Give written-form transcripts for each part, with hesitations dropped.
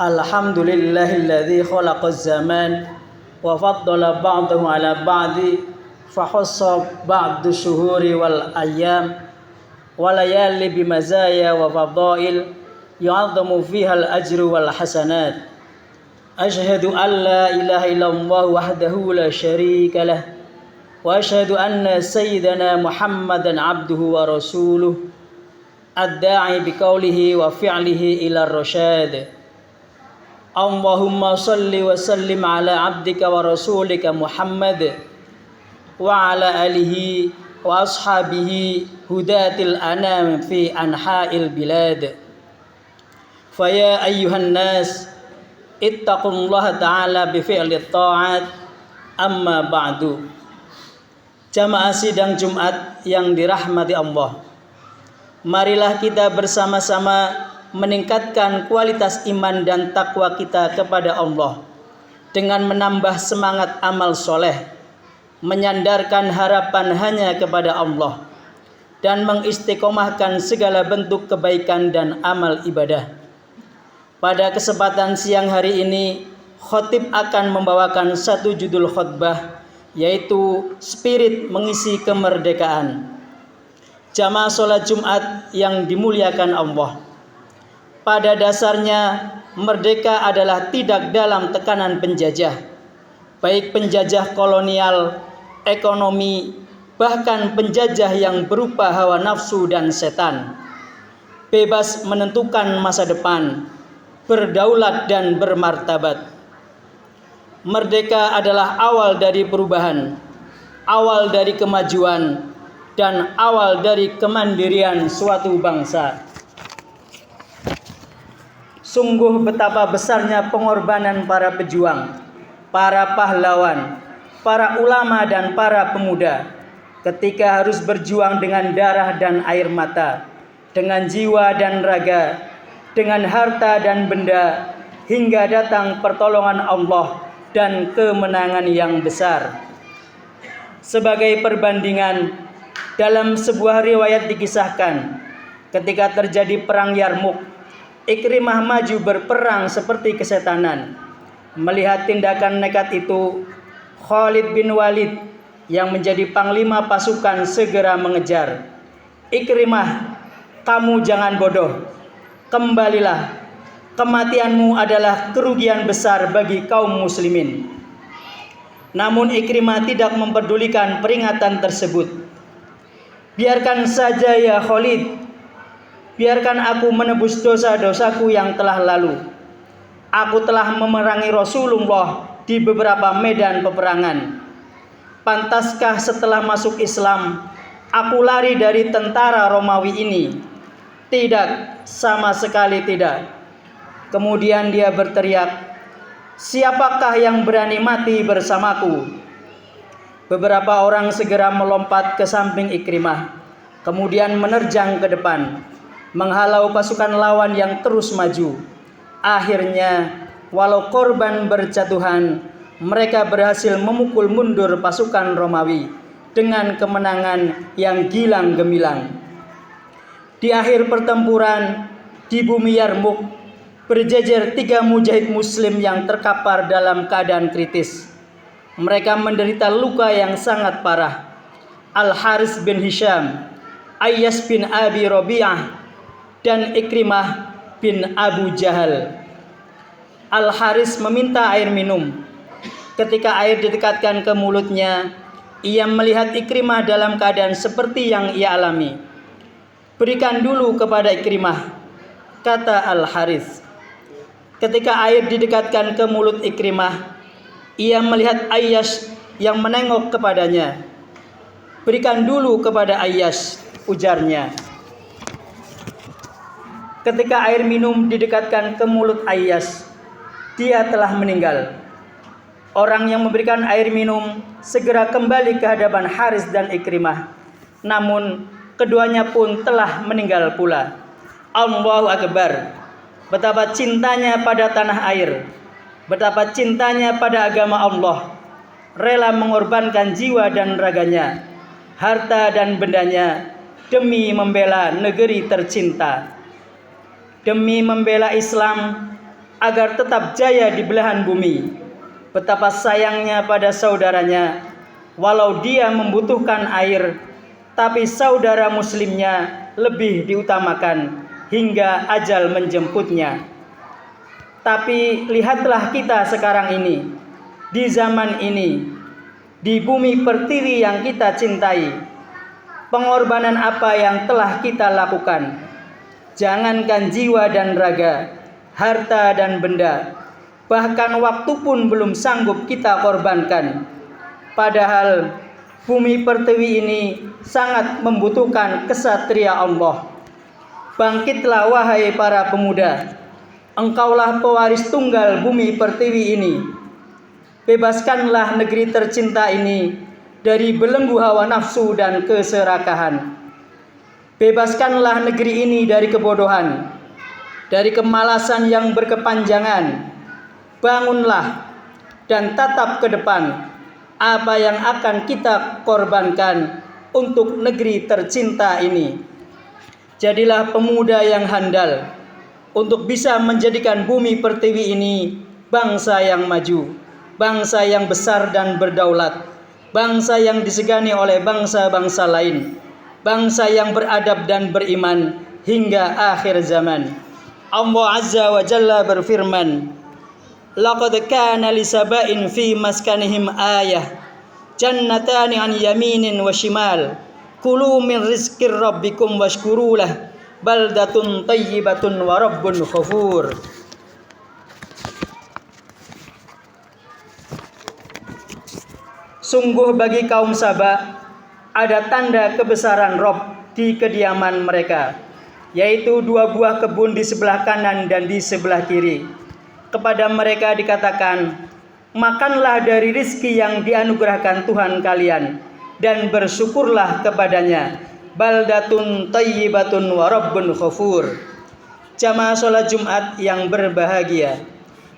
Alhamdulillahilladzi khalaqaz zaman wa faddala ba'dahu ala ba'di fa khassa ba'du syuhuri wal ayyam wa layali bimazaya wa fadail yu'azzamu fiha al ajru wal hasanat. Ashhadu an la ilaha illallah wahdahu la syarika lah wa ashhadu anna sayyidana Muhammadan abduhu wa rasuluh ad-da'i biqaulihi wa fi'lihi ila ar-rasyad. Allahumma salli wa sallim ala abdika wa rasulika Muhammad wa ala alihi wa ashabihi hudatil anam fi anha'il bilad. Faya ayyuhan nas ittaqullaha ta'ala bi fi'li ta'at, amma ba'du. Jamaah sidang Jumat yang dirahmati Allah, marilah kita bersama-sama meningkatkan kualitas iman dan takwa kita kepada Allah dengan menambah semangat amal soleh, menyandarkan harapan hanya kepada Allah, dan mengistiqomahkan segala bentuk kebaikan dan amal ibadah. Pada kesempatan siang hari ini, khotib akan membawakan satu judul khutbah, yaitu Spirit Mengisi Kemerdekaan. Jamaah sholat Jumat yang dimuliakan Allah, pada dasarnya merdeka adalah tidak dalam tekanan penjajah, baik penjajah kolonial, ekonomi, bahkan penjajah yang berupa hawa nafsu dan setan. Bebas menentukan masa depan, berdaulat dan bermartabat. Merdeka adalah awal dari perubahan, awal dari kemajuan, dan awal dari kemandirian suatu bangsa. Sungguh betapa besarnya pengorbanan para pejuang, para pahlawan, para ulama dan para pemuda ketika harus berjuang dengan darah dan air mata, dengan jiwa dan raga, dengan harta dan benda, hingga datang pertolongan Allah dan kemenangan yang besar. Sebagai perbandingan, dalam sebuah riwayat dikisahkan, ketika terjadi perang Yarmuk, Ikrimah maju berperang seperti kesetanan. Melihat tindakan nekat itu, Khalid bin Walid yang menjadi panglima pasukan segera mengejar. Ikrimah, kamu jangan bodoh, kembalilah. Kematianmu adalah kerugian besar bagi kaum muslimin. Namun Ikrimah tidak memperdulikan peringatan tersebut. Biarkan saja ya Khalid, biarkan aku menebus dosa-dosaku yang telah lalu. Aku telah memerangi Rasulullah di beberapa medan peperangan. Pantaskah setelah masuk Islam aku lari dari tentara Romawi ini? Tidak, sama sekali tidak. Kemudian dia berteriak, siapakah yang berani mati bersamaku? Beberapa orang segera melompat ke samping Ikrimah, kemudian menerjang ke depan, menghalau pasukan lawan yang terus maju. Akhirnya, walau korban berjatuhan, mereka berhasil memukul mundur pasukan Romawi dengan kemenangan yang gilang gemilang. Di akhir pertempuran, di bumi Yarmuk, berjejer 3 mujahid muslim yang terkapar dalam keadaan kritis. Mereka menderita luka yang sangat parah. Al-Haris bin Hisham, Ayyas bin Abi Rabi'ah, dan Ikrimah bin Abu Jahal. Al-Haris meminta air minum. Ketika air didekatkan ke mulutnya, ia melihat Ikrimah dalam keadaan seperti yang ia alami. Berikan dulu kepada Ikrimah, kata Al-Haris. Ketika air didekatkan ke mulut Ikrimah, ia melihat Ayyas yang menengok kepadanya. Berikan dulu kepada Ayyas, ujarnya. Ketika air minum didekatkan ke mulut Ayyas, dia telah meninggal. Orang yang memberikan air minum segera kembali ke hadapan Haris dan Ikrimah. Namun keduanya pun telah meninggal pula. Allahu Akbar. Betapa cintanya pada tanah air, betapa cintanya pada agama Allah. Rela mengorbankan jiwa dan raganya, harta dan bendanya demi membela negeri tercinta. Demi membela Islam, agar tetap jaya di belahan bumi. Betapa sayangnya pada saudaranya, walau dia membutuhkan air, tapi saudara muslimnya lebih diutamakan hingga ajal menjemputnya. Tapi lihatlah kita sekarang ini, di zaman ini, di bumi pertiwi yang kita cintai, pengorbanan apa yang telah kita lakukan. Jangankan jiwa dan raga, harta dan benda, bahkan waktu pun belum sanggup kita korbankan. Padahal bumi pertiwi ini sangat membutuhkan kesatria Allah. Bangkitlah wahai para pemuda, engkaulah pewaris tunggal bumi pertiwi ini. Bebaskanlah negeri tercinta ini dari belenggu hawa nafsu dan keserakahan. Bebaskanlah negeri ini dari kebodohan, dari kemalasan yang berkepanjangan. Bangunlah dan tatap ke depan apa yang akan kita korbankan untuk negeri tercinta ini. Jadilah pemuda yang handal untuk bisa menjadikan bumi pertiwi ini bangsa yang maju, bangsa yang besar dan berdaulat, bangsa yang disegani oleh bangsa-bangsa lain, bangsa yang beradab dan beriman hingga akhir zaman. Allah Azza wa Jalla berfirman, laqad kana li saba'in fi maskanihim ayah, jannatani an yaminin wa shimal, kulu min rizqir rabbikum washkurulah, baldatun tayyibatun wa rabbun ghafur. Sungguh bagi kaum Saba ada tanda kebesaran Rob di kediaman mereka, yaitu 2 buah kebun di sebelah kanan dan di sebelah kiri. Kepada mereka dikatakan, makanlah dari rizki yang dianugerahkan Tuhan kalian dan bersyukurlah kepadanya. Baldatun tayyibatun wa rabbun ghafur. Jamaah sholat Jumat yang berbahagia,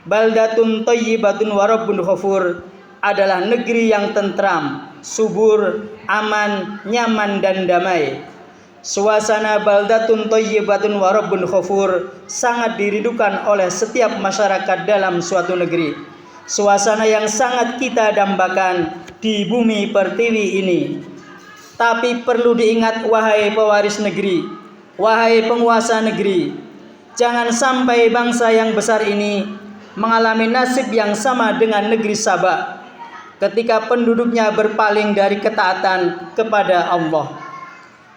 baldatun tayyibatun wa rabbun ghafur adalah negeri yang tentram, subur, aman, nyaman dan damai. Suasana baldatun thayyibatun wa rabbun ghafur sangat dirindukan oleh setiap masyarakat dalam suatu negeri. Suasana yang sangat kita dambakan di bumi pertiwi ini. Tapi perlu diingat wahai pewaris negeri, wahai penguasa negeri, jangan sampai bangsa yang besar ini mengalami nasib yang sama dengan negeri Saba ketika penduduknya berpaling dari ketaatan kepada Allah,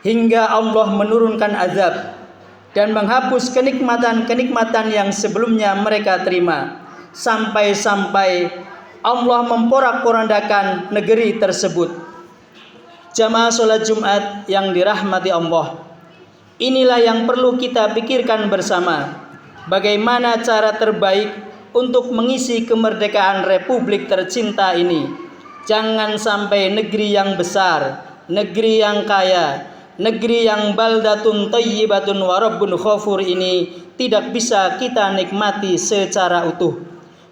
hingga Allah menurunkan azab dan menghapus kenikmatan-kenikmatan yang sebelumnya mereka terima, sampai-sampai Allah memporak-porandakan negeri tersebut. Jamaah sholat Jumat yang dirahmati Allah, inilah yang perlu kita pikirkan bersama, bagaimana cara terbaik untuk mengisi kemerdekaan Republik tercinta ini. Jangan sampai negeri yang besar, negeri yang kaya, negeri yang baldatun thayyibatun wa rabbun ghafur ini tidak bisa kita nikmati secara utuh.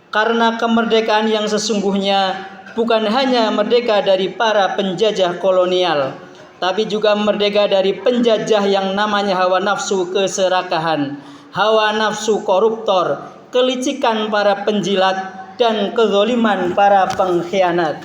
Karena kemerdekaan yang sesungguhnya bukan hanya merdeka dari para penjajah kolonial, tapi juga merdeka dari penjajah yang namanya hawa nafsu keserakahan, hawa nafsu koruptor, kelicikan para penjilat, dan kezaliman para pengkhianat.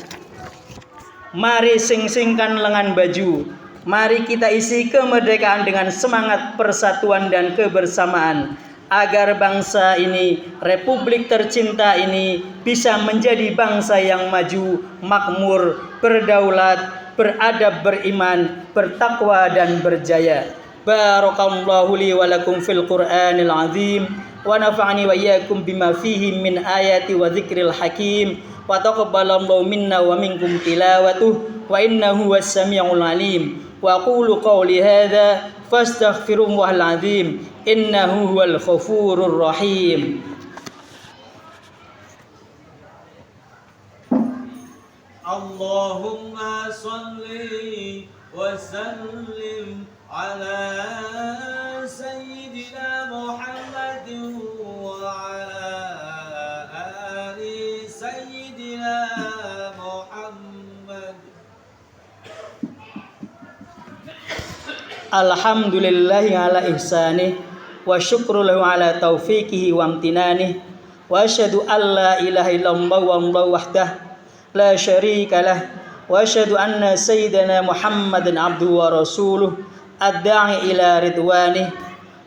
Mari sing-singkan lengan baju, mari kita isi kemerdekaan dengan semangat persatuan dan kebersamaan, agar bangsa ini, Republik tercinta ini, bisa menjadi bangsa yang maju, makmur, berdaulat, beradab, beriman, bertakwa dan berjaya. Barakallahu li wa lakum fil Qur'anil azim, wa nafa'ani wa iyyakum bima fihi min ayati wa dzikril hakim, wa taqabbalallahu minna wa minkum tilawatuh, wa innahu was-sami'ul alim. Wa qulu qawli hadza fastaghfirullahal azim, innahu huwal ghafurur rahim. Allahumma salli wa sallim ala sayyidina Muhammadin wa ala ali sayyidina Muhammad. Alhamdulillahi ala ihsanih wa syukru lahu ala taufiqihi wa amtinanih, وأشهد أن لا إله إلا الله والله وحده لا شريك له وأشهد أن سيدنا محمدا عبده ورسوله الداعي إلى رضوانه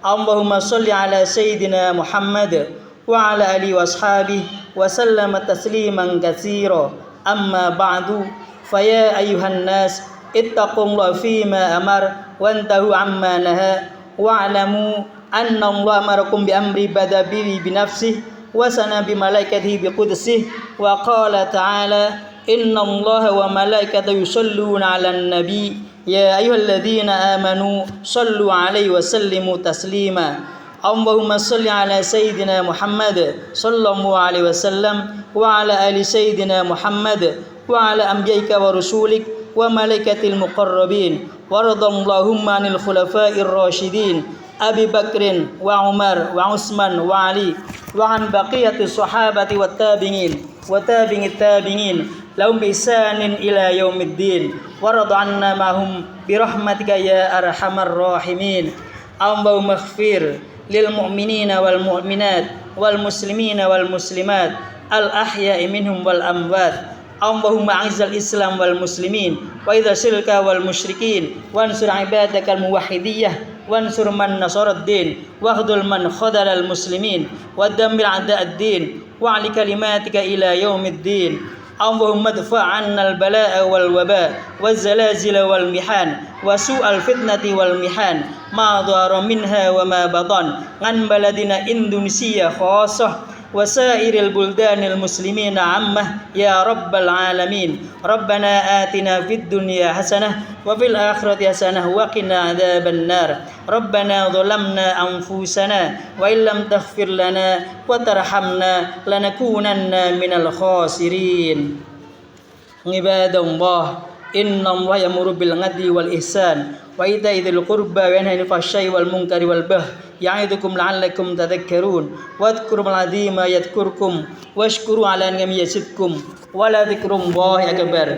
اللهم صل على سيدنا محمد وعلى آله وأصحابه وسلم تسليما كثيرا أما بعد فيا أيها الناس اتقوا الله فيما أمر وانتهوا عما نهى واعلموا أن الله أمركم بأمر بدأ به بنفسه وسنى بملائكته بقدسه وقال تعالى إن الله وملائكته يصلون على النبي يا أيها الذين آمنوا صلوا عليه وسلموا تسليما اللهم صل على سيدنا محمد صلى الله عليه وسلم وعلى آل سيدنا محمد وعلى أنبيائك ورسولك وملائكة المقربين وارض اللهم عن الخلفاء الراشدين أبي بكر وعمر وعثمان وعلي وعن بقية الصحابة والتابعين وتابع التابعين لهم بإحسان إلى يوم الدين وارض عنا معهم برحمتك يا أرحم الراحمين اللهم اغفر للمؤمنين والمؤمنات والمسلمين والمسلمات الأحياء منهم والأموات اللهم أعز الإسلام والمسلمين وإذا الشرك والمشركين وانصر عبادك الموحدية وانصر من نصر الدين واخذل من خذل المسلمين ودمر أعداء الدين وعلى كلماتك إلى يوم الدين اللهم ادفع عنا البلاء والوباء والزلازل والمحن وسوء الفتنة والمحن ما ظهر منها وما بطن عن بلدنا إندونيسيا خاصة وسائر البلدان المسلمين عامة يا رب العالمين ربنا آتنا في الدنيا حسنة وفي الآخرة حسنة وقنا عذاب النار ربنا ظلمنا أنفسنا وإن لم تغفر لنا وترحمنا لنكونن من الخاسرين عباد الله إن الله يأمر بالعدل والإحسان وإيتاء ذي القربى وينهى عن الفحشاء والمنكر والبغي يعظكم لعلكم تذكرون واذكروا العظيم يذكركم واشكروا على نعمه يزدكم ولذكر الله أكبر